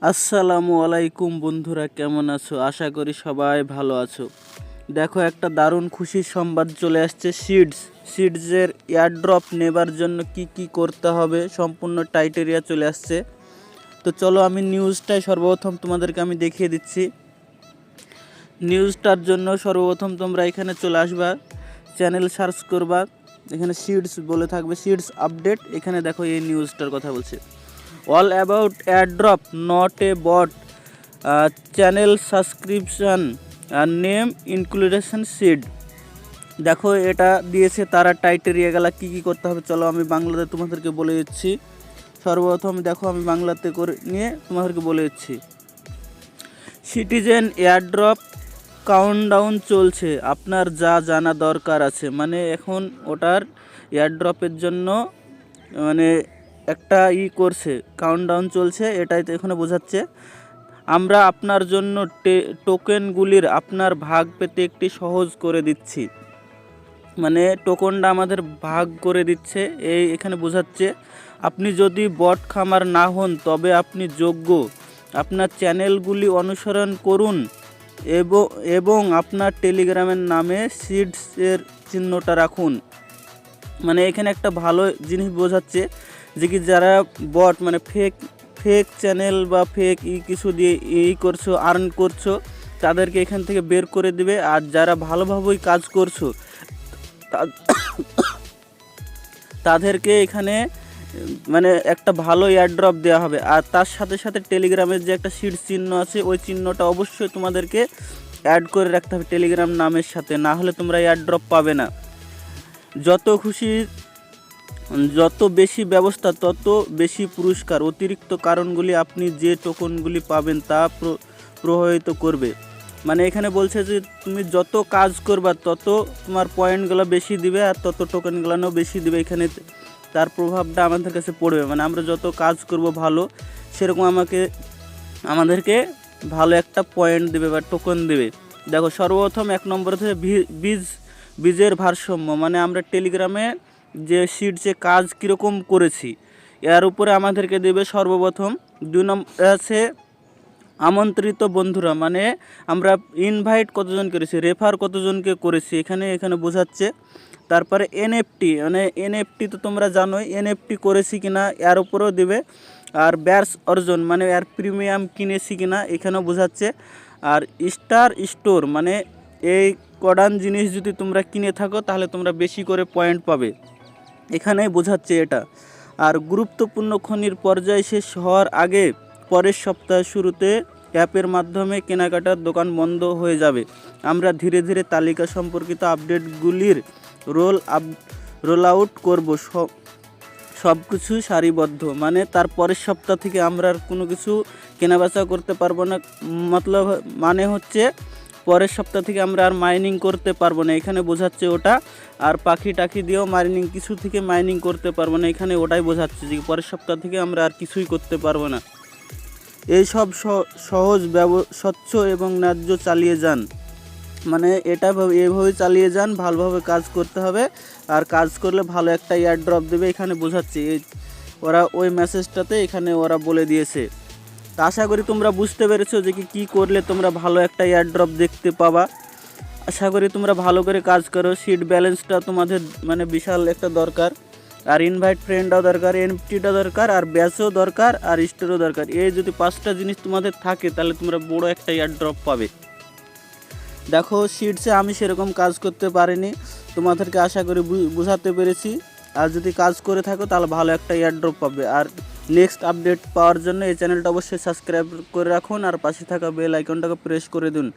আসসালামু আলাইকুম বন্ধুরা, কেমন আছো? আশা করি সবাই ভালো আছো। দেখো, একটা দারুণ খুশির সংবাদ চলে আসছে। সিডসের এয়ারড্রপ নেবার জন্য কি কি করতে হবে সম্পূর্ণ টাইটেরিয়া চলে আসছে। তো চলো আমি নিউজটাই সর্বপ্রথম তোমাদেরকে আমি দেখিয়ে দিচ্ছি। নিউজটার জন্য সর্বপ্রথম তোমরা এখানে চলে আসবা, চ্যানেল সার্চ করবা, এখানে সিডস বলে থাকবে, সিডস আপডেট। এখানে দেখো এই নিউজটার কথা বলছে, all about airdrop not a bot, channel subscription আর নেম ইনক্লুডেশন সিড। দেখো এটা দিয়েছে তারা টাইটেরিয়াগুলা কী কী করতে হবে। চলো আমি বাংলাতে তোমাদেরকে বলে দিচ্ছি। সর্বপ্রথম দেখো আমি বাংলাতে করে নিয়ে তোমাদেরকে বলে দিচ্ছি। সিটিজেন এয়ারড্রপ কাউন্টডাউন চলছে, আপনার যা জানা দরকার আছে। মানে এখন ওটার এয়ারড্রপের জন্য মানে একটা করছে, কাউন্টডাউন চলছে, এটাই তো এখানে বোঝাচ্ছে। আমরা আপনার জন্য টোকেনগুলির আপনার ভাগ পেতে একটি সহজ করে দিচ্ছি। মানে টোকনটা আমাদের ভাগ করে দিচ্ছে, এই এখানে বোঝাচ্ছে। আপনি যদি বট খামার না হন তবে আপনি যোগ্য। আপনার চ্যানেলগুলি অনুসরণ করুন এবং আপনার টেলিগ্রামের নামে সিডসের চিহ্নটা রাখুন। মানে এখানে একটা ভালো জিনিস বোঝাচ্ছে যে কি যারা বট মানে ফেক চ্যানেল বা ফেক কিছু দিয়ে করছো, আর্ন করছো, তাদেরকে এখান থেকে বের করে দিবে। আর যারা ভালোভাবেই কাজ করছো তাদেরকে এখানে মানে একটা ভালো এয়ারড্রপ দেওয়া হবে। আর তার সাথে সাথে টেলিগ্রামের যে একটা সিড চিহ্ন আছে, ওই চিহ্নটা অবশ্যই তোমাদেরকে অ্যাড করে রাখতে হবে টেলিগ্রাম নামের সাথে, না হলে তোমরা এয়ারড্রপ পাবে না। যত বেশি ব্যবস্থা তত বেশি পুরস্কার। অতিরিক্ত কারণগুলি আপনি যে টোকনগুলি পাবেন তা প্রভাবিত করবে। মানে এখানে বলছে যে তুমি যত কাজ করবা তত তোমার পয়েন্টগুলো বেশি দিবে আর তত টোকেনগুলোও বেশি দিবে। এখানে তার প্রভাবটা আমাদের কাছে পড়বে। মানে আমরা যত কাজ করব ভালো, সেরকম আমাদেরকে ভালো একটা পয়েন্ট দেবে বা টোকেন দেবে। দেখো সর্বপ্রথম 1 নম্বর হচ্ছে বীজের ভারসাম্য। মানে আমরা টেলিগ্রামে যে সিডসে কাজ কীরকম করেছি এর উপরে আমাদেরকে দেবে সর্বপ্রথম। 2 নম্বর আছে আমন্ত্রিত বন্ধুরা। মানে আমরা ইনভাইট কতজন করেছি, রেফার কতজনকে করেছি, এখানে বোঝাচ্ছে। তারপরে এনএফটি, মানে এনএফটি তো তোমরা জানোই, এনএফটি করেছি কিনা এর উপরেও দেবে। আর ব্যাস অর্জন, মানে এর প্রিমিয়াম কিনেছি কিনা এখানেও বোঝাচ্ছে। আর স্টার স্টোর, মানে এই কডান জিনিস যদি তোমরা কিনে থাকো তাহলে তোমরা বেশি করে পয়েন্ট পাবে, এখানেই বোঝাচ্ছে এটা। আর গুরুত্বপূর্ণ খনির পর্যায় শেষ হওয়ার আগে পরের সপ্তাহের শুরুতে অ্যাপের মাধ্যমে কেনাকাটার দোকান বন্ধ হয়ে যাবে। আমরা ধীরে ধীরে তালিকা সম্পর্কিত আপডেটগুলির রোল আউট করব, সব কিছু সারিবদ্ধ। মানে তার পরের সপ্তাহ থেকে আমরা আর কোনো কিছু কেনাবেচা করতে পারবো না। মানে হচ্ছে পরের সপ্তাহ থেকে আমরা আর মাইনিং করতে পারবো না, এখানে বোঝাচ্ছে ওটা। আর পাখি টাখি দিয়েও কিছু থেকে মাইনিং করতে পারবো না, এখানে ওটাই বোঝাচ্ছে যে পরের সপ্তাহ থেকে আমরা আর কিছুই করতে পারবো না। এই সব সহজ স্বচ্ছ এবং ন্যায্য চালিয়ে যান। মানে এটা এভাবে চালিয়ে যান, ভালোভাবে কাজ করতে হবে। আর কাজ করলে ভালো একটা এয়ারড্রপ দেবে, এখানে বোঝাচ্ছে। ওরা ওই মেসেজটাতে এখানে ওরা বলে দিয়েছে। তা আশা করি তোমরা বুঝতে পেরেছো যে কি করলে তোমরা ভালো একটা এয়ারড্রপ দেখতে পাবা। আশা করি তোমরা ভালো করে কাজ করো। সিড ব্যালেন্সটা তোমাদের মানে বিশাল একটা দরকার। আর ইনভাইট ফ্রেন্ডও দরকার, এনএফটিটা দরকার, আর ব্যাচও দরকার, আর স্টোরও দরকার। এই যদি 5টা জিনিস তোমাদের থাকে তাহলে তোমরা বড় একটা এয়ারড্রপ পাবে। দেখো সিডসে আমি সেরকম কাজ করতে পারিনি, তোমাদেরকে আশা করি বুঝাতে পেরেছি। আর যদি কাজ করে থাকো তাহলে ভালো একটা এয়ারড্রপ পাবে। আর নেক্সট আপডেট পাওয়ার জন্য এই চ্যানেলটা অবশ্যই সাবস্ক্রাইব করে রাখুন আর পাশে থাকা বেল আইকনটাকে প্রেস করে দিন।